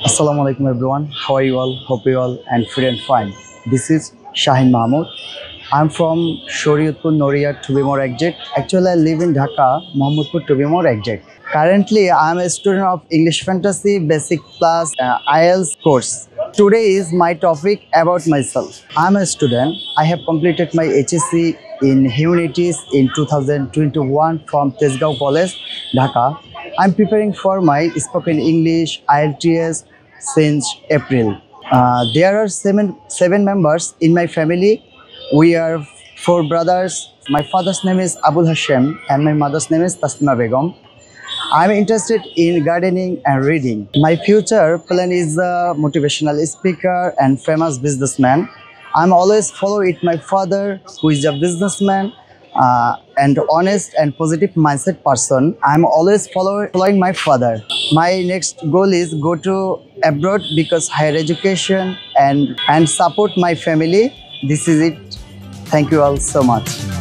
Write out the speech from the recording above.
Assalamu alaikum everyone. How are you all? Hope you all and fit and fine. This is Shahin Mahmoud. I'm from Shariatpur, Noria to be more exact. Actually, I live in Dhaka, Mohammadpur to be more exact. Currently, I'm a student of English Fantasy Basic Plus IELTS course. Today is my topic about myself. I'm a student. I have completed my HSC in Humanities in 2021 from Tesgao College, Dhaka. I'm preparing for my spoken English IELTS since April. There are seven members in my family. We are four brothers. My father's name is Abul Hashem and my mother's name is Taslima Begum. I'm interested in gardening and reading. My future plan is a motivational speaker and famous businessman. I'm always follow it my father, who is a businessman and honest and positive mindset person. I'm always following my father. My next goal is go to abroad because higher education and support my family. This is it. Thank you all so much.